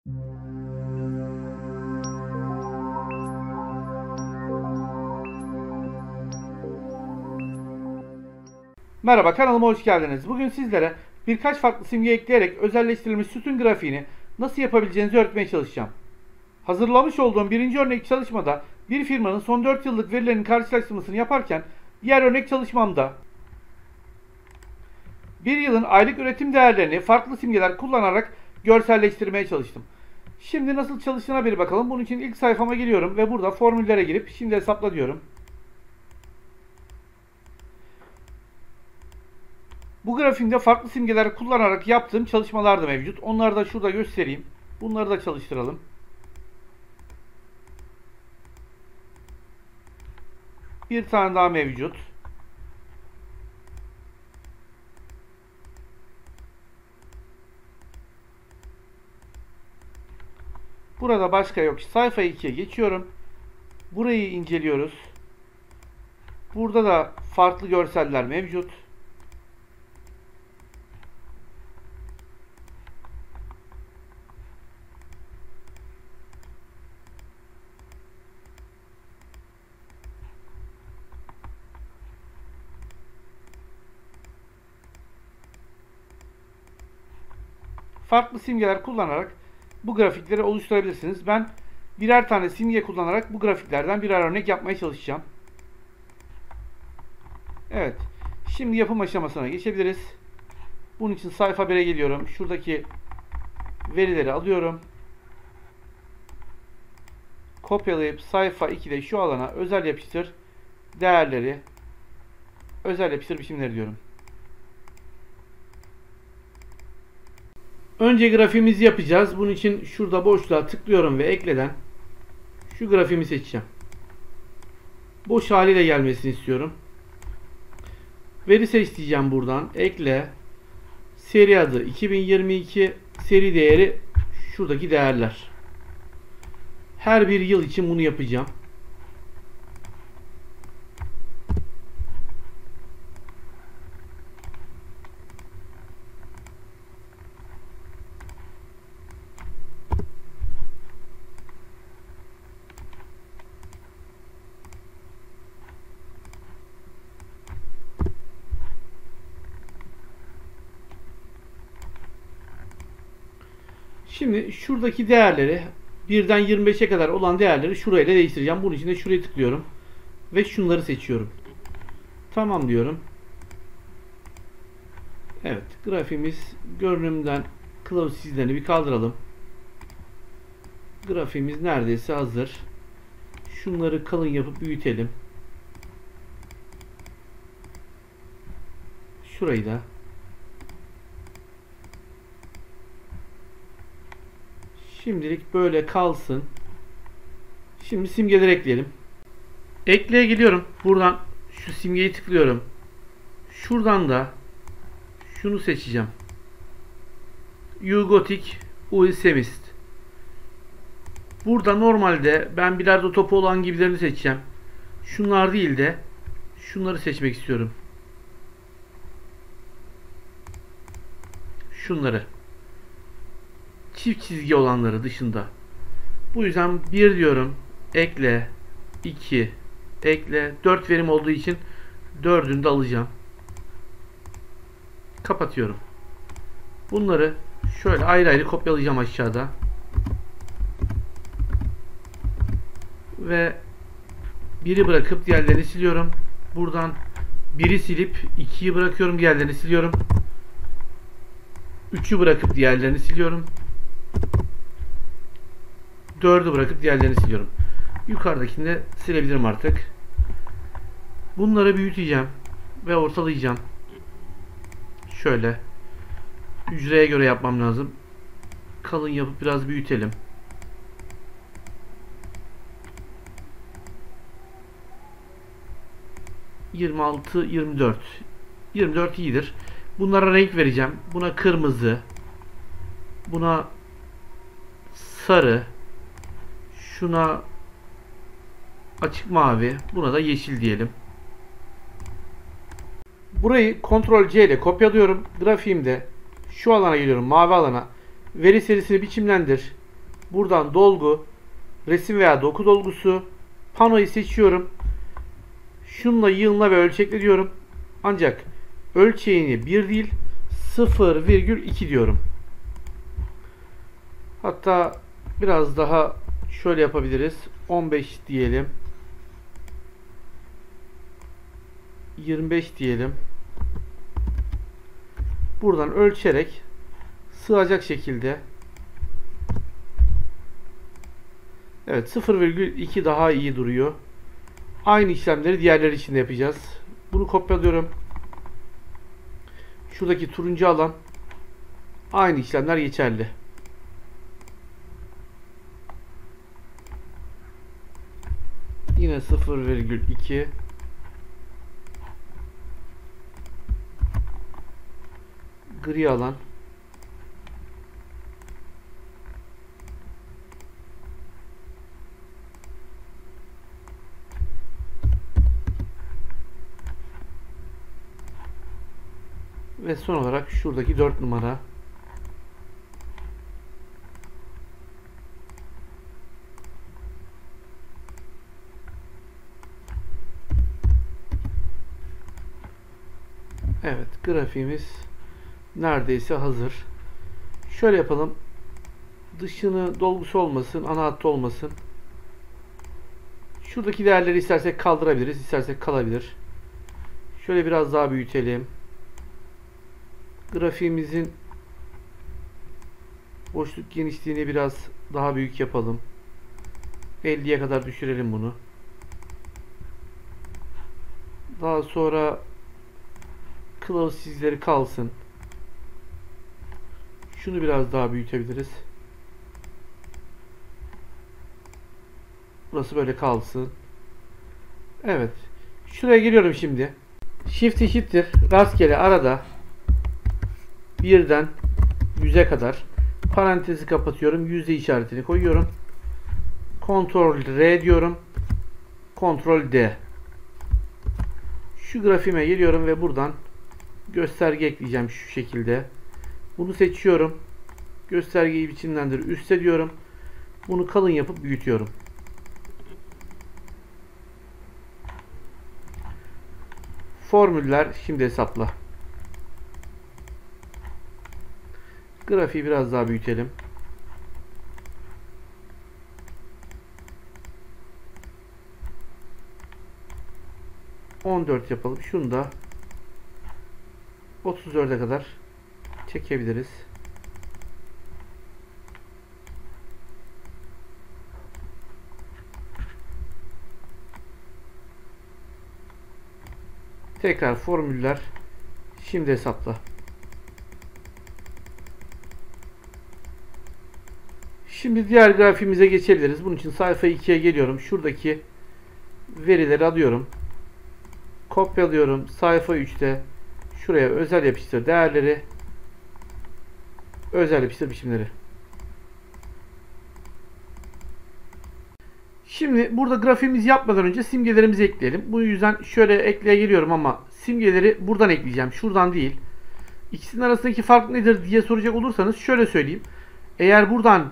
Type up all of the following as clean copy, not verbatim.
Merhaba, kanalıma hoş geldiniz. Bugün sizlere birkaç farklı simge ekleyerek özelleştirilmiş sütun grafiğini nasıl yapabileceğinizi öğretmeye çalışacağım. Hazırlamış olduğum birinci örnek çalışmada bir firmanın son 4 yıllık verilerinin karşılaştırmasını yaparken diğer örnek çalışmamda bir yılın aylık üretim değerlerini farklı simgeler kullanarak görselleştirmeye çalıştım. Şimdi nasıl çalıştığına bir bakalım. Bunun için ilk sayfama geliyorum ve burada formüllere girip şimdi hesapla diyorum. Bu grafiğimde farklı simgeler kullanarak yaptığım çalışmalar da mevcut. Onları da şurada göstereyim. Bunları da çalıştıralım. Bir tane daha mevcut. Burada başka yok. Sayfa 2'ye geçiyorum. Burayı inceliyoruz. Burada da farklı görseller mevcut. Farklı simgeler kullanarak bu grafikleri oluşturabilirsiniz. Ben birer tane simge kullanarak bu grafiklerden birer örnek yapmaya çalışacağım. Evet. Şimdi yapım aşamasına geçebiliriz. Bunun için sayfa 1'e geliyorum. Şuradaki verileri alıyorum. Kopyalayıp sayfa 2'de şu alana özel yapıştır değerleri, özel yapıştır biçimleri diyorum. Önce grafiğimizi yapacağız. Bunun için şurada boşluğa tıklıyorum ve ekleden şu grafiğimi seçeceğim. Boş haliyle gelmesini istiyorum. Veri seç diyeceğim buradan. Ekle. Seri adı 2022, seri değeri şuradaki değerler. Her bir yıl için bunu yapacağım. Şimdi şuradaki değerleri, birden 25'e kadar olan değerleri şurayla değiştireceğim. Bunun için de şuraya tıklıyorum ve şunları seçiyorum. Tamam diyorum. Evet, grafiğimiz görünümden kılavuz çizgilerini bir kaldıralım. Grafiğimiz neredeyse hazır. Şunları kalın yapıp büyütelim. Şurayı da. Şimdilik böyle kalsın. Şimdi simgeleri ekleyelim. Ekleye gidiyorum. Buradan şu simgeyi tıklıyorum. Şuradan da şunu seçeceğim. Ugotic Ulsemist. Burada normalde ben bilardo topu olan gibilerini seçeceğim. Şunlar değil de şunları seçmek istiyorum. Şunları. Çift çizgi olanları dışında. Bu yüzden 1 diyorum. Ekle. 2. Ekle. 4 verim olduğu için 4'ünü de alacağım. Kapatıyorum. Bunları şöyle ayrı ayrı kopyalayacağım aşağıda. Ve 1'i bırakıp diğerlerini siliyorum. Buradan 1'i silip 2'yi bırakıyorum, diğerlerini siliyorum. 3'ü bırakıp diğerlerini siliyorum. 4'ü bırakıp diğerlerini siliyorum. Yukarıdakini de silebilirim artık. Bunları büyüteceğim ve ortalayacağım. Şöyle. Hücreye göre yapmam lazım. Kalın yapıp biraz büyütelim. (26, 24). 24 iyidir. Bunlara renk vereceğim. Buna kırmızı. Buna sarı. Şuna açık mavi. Buna da yeşil diyelim. Burayı Ctrl C ile kopyalıyorum. Grafiğimde şu alana geliyorum. Mavi alana. Veri serisini biçimlendir. Buradan dolgu, resim veya doku dolgusu, panoyu seçiyorum. Şunla yığınla ve ölçekle diyorum. Ancak ölçeğini 1 değil 0,2 diyorum. Hatta biraz daha şöyle yapabiliriz. 15 diyelim. 25 diyelim. Buradan ölçerek sığacak şekilde. Evet, 0,2 daha iyi duruyor. Aynı işlemleri diğerleri için de yapacağız. Bunu kopyalıyorum. Şuradaki turuncu alan, aynı işlemler geçerli. Yine 0,2. Gri alan. Ve son olarak şuradaki 4 numara. Evet, grafiğimiz neredeyse hazır. Şöyle yapalım. Dışını dolgusu olmasın, ana hattı olmasın. Şuradaki değerleri istersek kaldırabiliriz, istersek kalabilir. Şöyle biraz daha büyütelim. Grafiğimizin boşluk genişliğini biraz daha büyük yapalım. 50'ye kadar düşürelim bunu. Daha sonra kılavuz çizgileri kalsın. Şunu biraz daha büyütebiliriz. Burası böyle kalsın. Evet. Şuraya geliyorum şimdi. Shift eşittir. Rastgele arada 1'den 100'e kadar parantezi kapatıyorum. Yüzde işaretini koyuyorum. Ctrl R diyorum. Ctrl D. Şu grafiğime geliyorum ve buradan gösterge ekleyeceğim şu şekilde. Bunu seçiyorum. Göstergeyi biçimlendir üste diyorum. Bunu kalın yapıp büyütüyorum. Formüller şimdi hesapla. Grafiği biraz daha büyütelim. ...14 yapalım. Şunu da 34'e kadar çekebiliriz. Tekrar formüller şimdi hesapla. Şimdi diğer grafiğimize geçebiliriz. Bunun için sayfa 2'ye geliyorum. Şuradaki verileri alıyorum. Kopyalıyorum. Sayfa 3'te şuraya özel yapıştır değerleri. Özel yapıştır biçimleri. Şimdi burada grafiğimizi yapmadan önce simgelerimizi ekleyelim. Bu yüzden şöyle ekleye geliyorum ama simgeleri buradan ekleyeceğim. Şuradan değil. İkisinin arasındaki fark nedir diye soracak olursanız şöyle söyleyeyim. Eğer buradan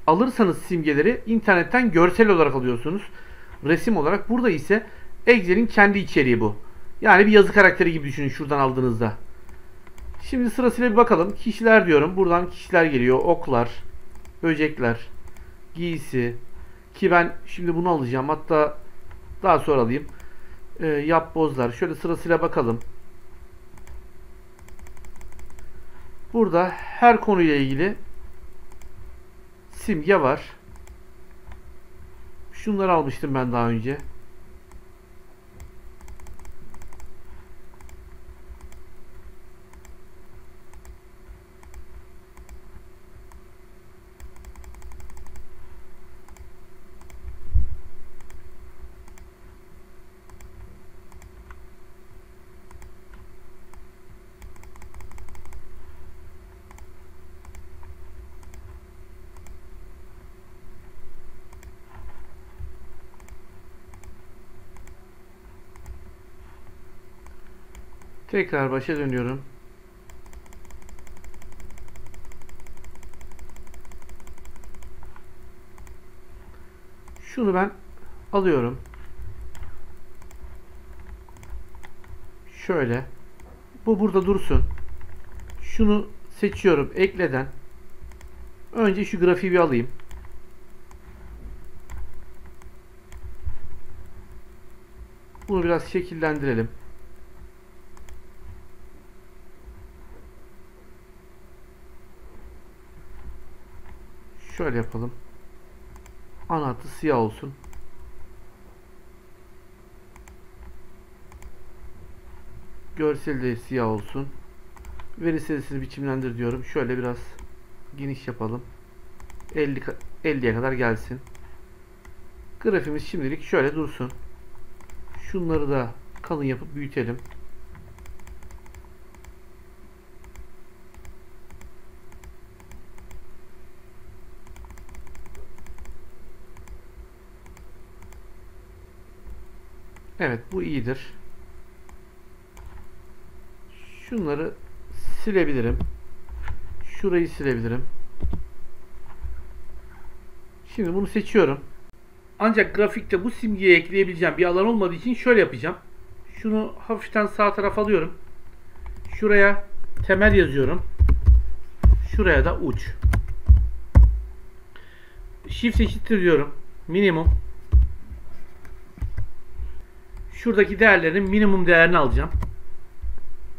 alırsanız simgeleri internetten görsel olarak alıyorsunuz. Resim olarak. Burada ise Excel'in kendi içeriği bu. Yani bir yazı karakteri gibi düşünün şuradan aldığınızda. Şimdi sırasıyla bir bakalım. Kişiler diyorum. Buradan kişiler geliyor. Oklar, böcekler, giysi. Ki ben şimdi bunu alacağım. Hatta daha sonra alayım. Yapbozlar. Şöyle sırasıyla bakalım. Burada her konuyla ilgili simge var. Şunları almıştım ben daha önce. Tekrar başa dönüyorum. Şunu ben alıyorum. Şöyle. Bu burada dursun. Şunu seçiyorum. Ekleden. Önce şu grafiği bir alayım. Bunu biraz şekillendirelim. Şöyle yapalım. Ana hatı siyah olsun. Görsel de siyah olsun. Veri serisini biçimlendir diyorum. Şöyle biraz geniş yapalım. 50'ye kadar gelsin. Grafimiz şimdilik şöyle dursun. Şunları da kalın yapıp büyütelim. Evet, bu iyidir. Şunları silebilirim. Şurayı silebilirim. Şimdi bunu seçiyorum. Ancak grafikte bu simgeyi ekleyebileceğim bir alan olmadığı için şöyle yapacağım. Şunu hafiften sağ tarafa alıyorum. Şuraya temel yazıyorum. Şuraya da uç. Shift eşittir diyorum. Minimum. Şuradaki değerlerin minimum değerini alacağım.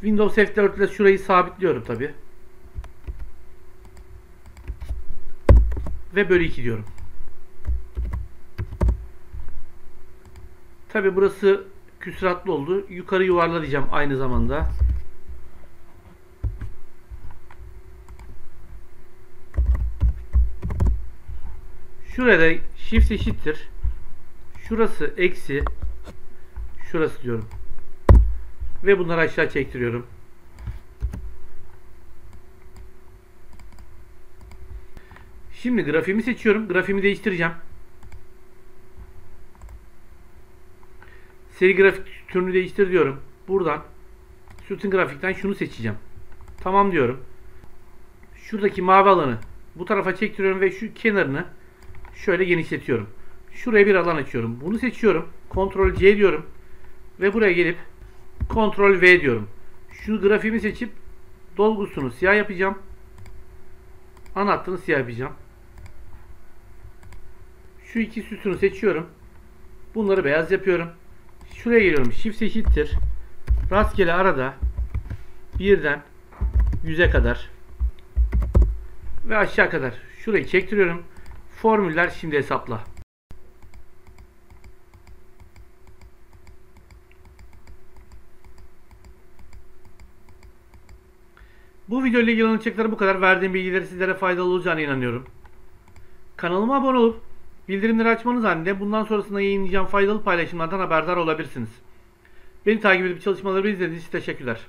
Windows F4 ile şurayı sabitliyorum tabi. Ve bölü 2 diyorum. Tabi burası küsuratlı oldu. Yukarı yuvarlayacağım aynı zamanda. Şurada shift eşittir. Şurası eksi. Şurası diyorum. Ve bunları aşağı çektiriyorum. Şimdi grafiğimi seçiyorum. Grafiğimi değiştireceğim. Seri grafik türünü değiştir diyorum. Buradan sütun grafikten şunu seçeceğim. Tamam diyorum. Şuradaki mavi alanı bu tarafa çektiriyorum ve şu kenarını şöyle genişletiyorum. Şuraya bir alan açıyorum. Bunu seçiyorum. Ctrl C diyorum. Ve buraya gelip Ctrl V diyorum. Şu grafiğimi seçip dolgusunu siyah yapacağım. Ana hattını siyah yapacağım. Şu iki sütunu seçiyorum. Bunları beyaz yapıyorum. Şuraya geliyorum. Shift eşittir. Rastgele arada 1'den 100'e kadar ve aşağı kadar şurayı çektiriyorum. Formüller şimdi hesapla. Bu video ile ilgili anlatacaklarım bu kadar. Verdiğim bilgileri sizlere faydalı olacağına inanıyorum. Kanalıma abone olup bildirimleri açmanız halinde bundan sonrasında yayınlayacağım faydalı paylaşımlardan haberdar olabilirsiniz. Beni takip edip çalışmalarımı izlediğiniz için teşekkürler.